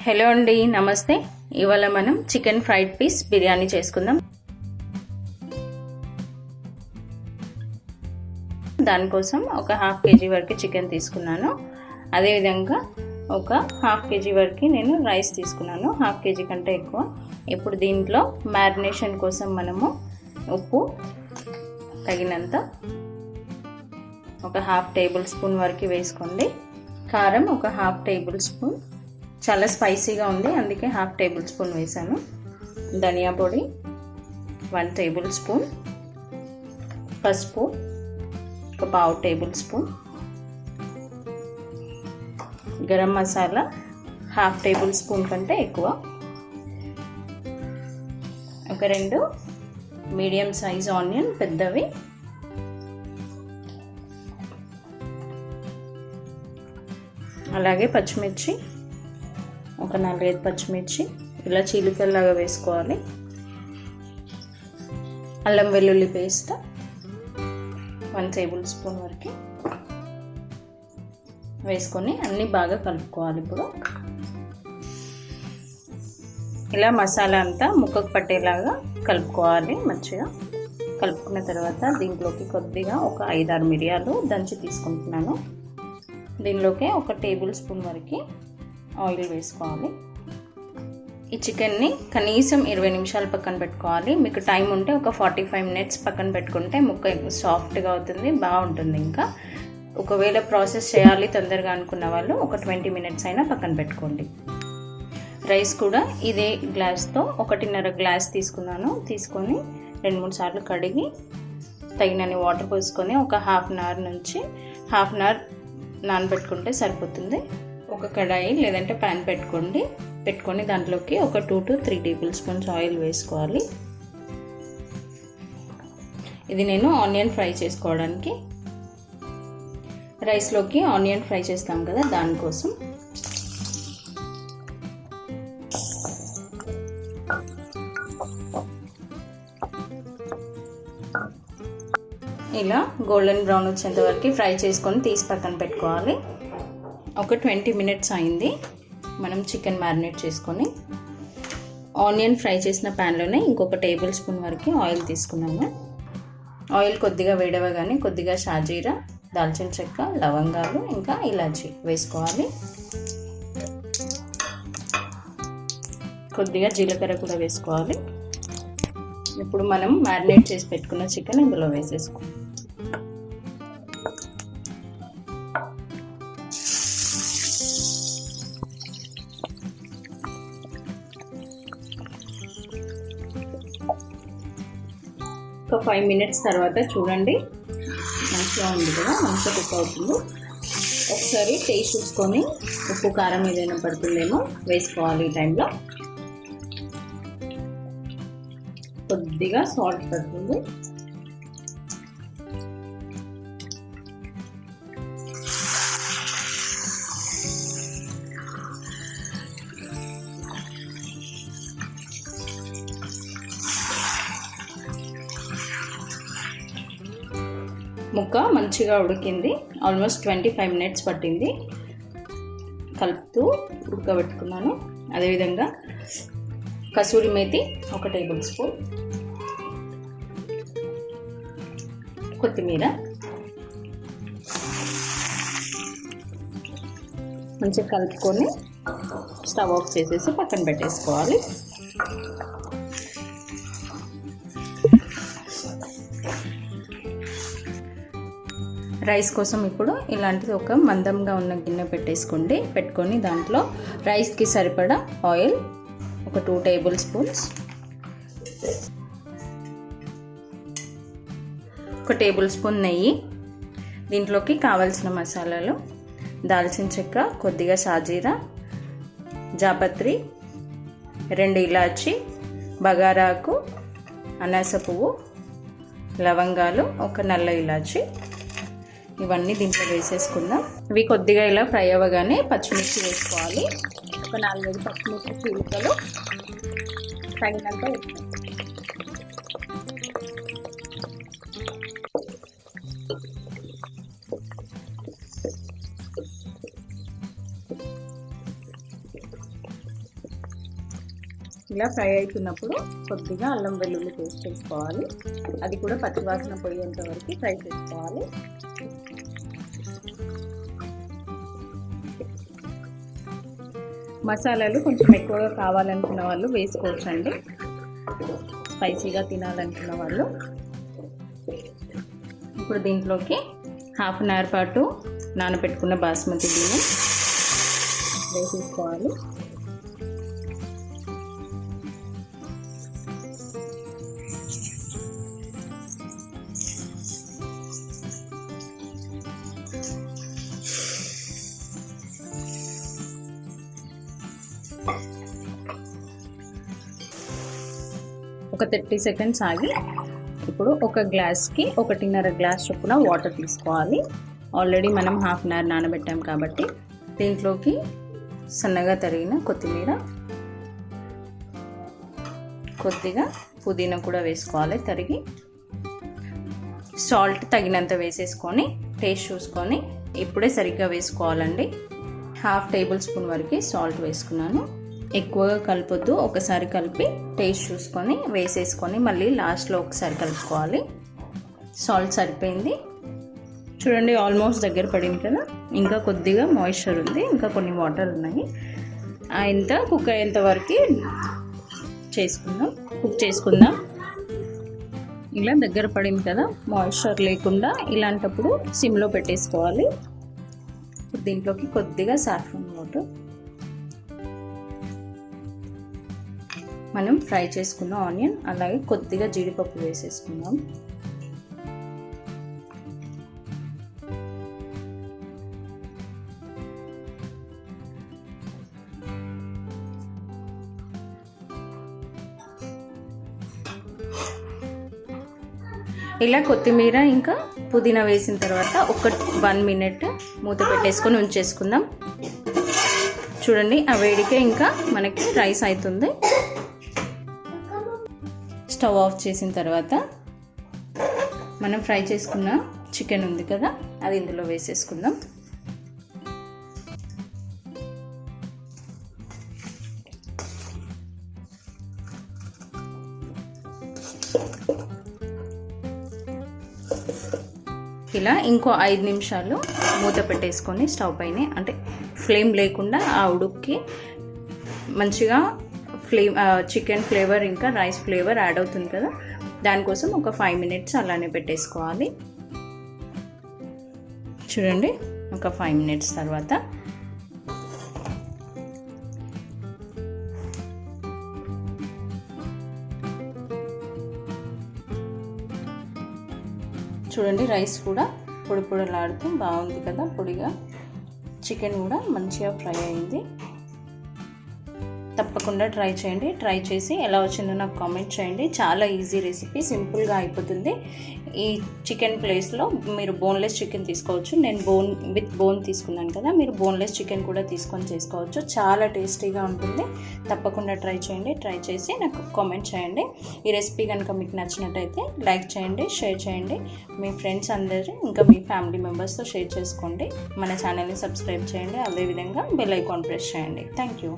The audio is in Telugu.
హలో అండి, నమస్తే. ఇవాళ మనం చికెన్ ఫ్రైడ్ పీస్ బిర్యానీ చేసుకుందాం. దానికోసం ఒక హాఫ్ కేజీ వరకు చికెన్ తీసుకున్నాను. అదేవిధంగా ఒక హాఫ్ కేజీ వరకు నేను రైస్ తీసుకున్నాను, హాఫ్ కేజీ కంటే ఎక్కువ. ఇప్పుడు దీంట్లో మ్యారినేషన్ కోసం మనము ఉప్పు తగినంత ఒక హాఫ్ టేబుల్ స్పూన్ వరకు వేసుకోండి. కారం ఒక హాఫ్ టేబుల్ స్పూన్, చాలా స్పైసీగా ఉంది అందుకే హాఫ్ టేబుల్ స్పూన్ వేసాను. ధనియా పొడి 1 టేబుల్ స్పూన్, పసుపు ఒక పావు table spoon, garam masala half table spoon కంటే ఎక్కువ, ఒక 2 మీడియం సైజ్ ఆనియన్ పెద్దవి, అలాగే పచ్చిమిర్చి ఒక 4-5 పచ్చిమిర్చి ఇలా చీలికల్లాగా వేసుకోవాలి. అల్లం వెల్లుల్లి పేస్ట్ 1 టేబుల్ స్పూన్ వరకు వేసుకొని అన్నీ బాగా కలుపుకోవాలి. ఇప్పుడు ఇలా మసాలా అంతా ముక్కకు పట్టేలాగా కలుపుకోవాలి. మంచిగా కలుపుకున్న తర్వాత దీంట్లోకి కొద్దిగా ఒక 5-6 మిరియాలు దంచి తీసుకుంటున్నాను. దీనిలోకి ఒక టేబుల్ స్పూన్ వరకు ఆయిల్ వేసుకోవాలి. ఈ చికెన్ని కనీసం 20 నిమిషాలు పక్కన పెట్టుకోవాలి. మీకు టైం ఉంటే ఒక 45 మినిట్స్ పక్కన పెట్టుకుంటే ముక్క సాఫ్ట్గా అవుతుంది, బాగుంటుంది. ఇంకా ఒకవేళ ప్రాసెస్ చేయాలి తొందరగా అనుకున్న వాళ్ళు ఒక 20 మినిట్స్ అయినా పక్కన పెట్టుకోండి. రైస్ కూడా ఇదే గ్లాస్తో 1.5 గ్లాస్ తీసుకున్నాను. తీసుకొని 2-3 సార్లు కడిగి తగినన్ని వాటర్ పోసుకొని ఒక హాఫ్ అన్ అవర్ నానబెట్టుకుంటే సరిపోతుంది. ఒక కడాయి లేదంటే ప్యాన్ పెట్టుకొని దాంట్లోకి ఒక 2 to 3 టేబుల్ స్పూన్స్ ఆయిల్ వేసుకోవాలి. ఇది నేను ఆనియన్ ఫ్రై చేసుకోవడానికి, రైస్లోకి ఆనియన్ ఫ్రై చేస్తాం కదా దానికోసం. ఇలా గోల్డెన్ బ్రౌన్ వచ్చేంత వరకు ఫ్రై చేసుకొని తీసి పక్కన పెట్టుకోవాలి. ఒక 20 మినిట్స్ అయింది. మనం చికెన్ మ్యారినేట్ చేసుకొని ఆనియన్ ఫ్రై చేసిన ప్యాన్లోనే ఇంకొక టేబుల్ స్పూన్ వరకు ఆయిల్ తీసుకున్నాను. ఆయిల్ కొద్దిగా వేడవగానే కొద్దిగా షాజీరా, దాల్చిన చెక్క, లవంగాలు ఇంకా ఇలాచి వేసుకోవాలి. కొద్దిగా జీలకర్ర కూడా వేసుకోవాలి. ఇప్పుడు మనం మ్యారినేట్ చేసి పెట్టుకున్న చికెన్ ఇందులో వేసేసుకోవాలి. ఒక 5 మినిట్స్ తర్వాత చూడండి, మంచిగా ఉంది కదా, మంచిగా కుక్ అవుతుంది. ఒకసారి టేస్ట్ చూసుకొని ఉప్పు కారం ఏదైనా పడుతుందేమో వేసుకోవాలి. ఈ టైంలో కొద్దిగా సాల్ట్ పడుతుంది. ముక్క మంచిగా ఉడికింది. ఆల్మోస్ట్ 25 మినిట్స్ పట్టింది. కలుపుతూ ఉడకబెట్టుకున్నాను. అదేవిధంగా కసూరి మేతి ఒక టేబుల్ స్పూన్, కొత్తిమీర మంచిగా కలుపుకొని స్టవ్ ఆఫ్ చేసేసి పక్కన పెట్టేసుకోవాలి. రైస్ కోసం ఇప్పుడు ఇలాంటిది ఒక మందంగా ఉన్న గిన్నె పెట్టుకొని దాంట్లో రైస్కి సరిపడా ఆయిల్ ఒక 2 టేబుల్ స్పూన్స్, ఒక టేబుల్ స్పూన్ నెయ్యి, దీంట్లోకి కావాల్సిన మసాలాలు దాల్చిన చెక్క, కొద్దిగా షాజీరా, జాపత్రి, 2 ఇలాచి, బగారాకు, అనాస పువ్వు, లవంగాలు, ఒక నల్ల ఇలాచి, ఇవన్నీ దీంట్లో వేసేసుకుందాం. ఇవి కొద్దిగా ఇలా ఫ్రై అవ్వగానే పచ్చిమిర్చి వేసుకోవాలి. ఒక 4-5 పచ్చిమిర్చి చీలికలు, తగినంత ఉప్పు. ఇలా ఫ్రై అవుతున్నప్పుడు కొద్దిగా అల్లం వెల్లుల్లి పేస్ట్ చేసుకోవాలి. అది కూడా పచ్చివాసన పోయేంత వరకు ఫ్రై చేసుకోవాలి. మసాలాలు కొంచెం ఎక్కువగా కావాలనుకున్న వాళ్ళు వేసుకోవచ్చండి, స్పైసీగా తినాలనుకున్న వాళ్ళు. ఇప్పుడు దీంట్లోకి హాఫ్ అన్ అవర్ పాటు నానబెట్టుకున్న బాస్మతి బియ్యం వేసేసుకోవాలి. ఒక 30 సెకండ్స్ ఆగి ఇప్పుడు ఒక గ్లాస్కి 1.5 గ్లాస్ చొప్పున వాటర్ తీసుకోవాలి. ఆల్రెడీ మనం హాఫ్ అన్ అవర్ నానబెట్టాం కాబట్టి దీంట్లోకి సన్నగా తరిగిన కొత్తిమీర, కొద్దిగా పుదీనా కూడా వేసుకోవాలి తరిగి. సాల్ట్ తగినంత వేసేసుకొని టేస్ట్ చూసుకొని ఇప్పుడే సరిగ్గా వేసుకోవాలండి. హాఫ్ టేబుల్ స్పూన్ వరకు సాల్ట్ వేసుకున్నాను. ఎక్కువగా కలపొద్దు, ఒకసారి కలిపి టేస్ట్ చూసుకొని వేసేసుకొని మళ్ళీ లాస్ట్లో ఒకసారి కలుపుకోవాలి. సాల్ట్ సరిపోయింది చూడండి, ఆల్మోస్ట్ దగ్గర పడింది కదా. ఇంకా కొద్దిగా మాయిశ్చర్ ఉంది, ఇంకా కొన్ని వాటర్ ఉన్నాయి. ఇంత కుక్ అయ్యేంత వరకు కుక్ చేసుకుందాం. ఇలా దగ్గర పడింది కదా, మాయిశ్చర్ లేకుండా. ఇలాంటప్పుడు సిమ్లో పెట్టేసుకోవాలి. దీంట్లోకి కొద్దిగా సాఫ్రాన్ వాటర్, మనం ఫ్రై చేసుకున్న ఆనియన్, అలాగే కొద్దిగా జీడిపప్పు వేసేసుకుందాం. ఇలా కొత్తిమీర ఇంకా పుదీనా వేసిన తర్వాత ఒక 1 మినిట్ మూత పెట్టేసుకొని ఉంచేసుకుందాం. చూడండి, ఆ వేడికే ఇంకా మనకి రైస్ అవుతుంది. స్టవ్ ఆఫ్ చేసిన తర్వాత మనం ఫ్రై చేసుకున్న చికెన్ ఉంది కదా, అది ఇందులో వేసేసుకుందాం. ఇలా ఇంకో 5 నిమిషాలు మూత పెట్టేసుకొని స్టవ్ పైనే, అంటే ఫ్లేమ్ లేకుండా ఆ ఉడుక్కి మంచిగా చికెన్ ఫ్లేవర్ ఇంకా రైస్ ఫ్లేవర్ యాడ్ అవుతుంది కదా, దానికోసం ఒక 5 మినిట్స్ అలానే పెట్టేసుకోవాలి. చూడండి, ఒక 5 మినిట్స్ తర్వాత చూడండి, రైస్ కూడా పొడి పొడిలాడుతూ బాగుంది కదా, పొడిగా. చికెన్ కూడా మంచిగా ఫ్రై అయింది. తప్పకుండా ట్రై చేయండి. ట్రై చేసి ఎలా వచ్చిందో నాకు కామెంట్ చేయండి. చాలా ఈజీ రెసిపీ, సింపుల్గా అయిపోతుంది. ఈ చికెన్ ప్లేస్లో మీరు బోన్లెస్ చికెన్ తీసుకోవచ్చు. నేను విత్ బోన్ తీసుకున్నాను కదా, మీరు బోన్లెస్ చికెన్ కూడా తీసుకొని చేసుకోవచ్చు. చాలా టేస్టీగా ఉంటుంది. తప్పకుండా ట్రై చేయండి. ట్రై చేసి నాకు కామెంట్ చేయండి. ఈ రెసిపీ కనుక మీకు నచ్చినట్టయితే లైక్ చేయండి, షేర్ చేయండి. మీ ఫ్రెండ్స్ అందరూ ఇంకా మీ ఫ్యామిలీ మెంబర్స్తో షేర్ చేసుకోండి. మన ఛానల్ని సబ్స్క్రైబ్ చేయండి. అదేవిధంగా బెల్ ఐకాన్ ప్రెస్ చేయండి. Thank you.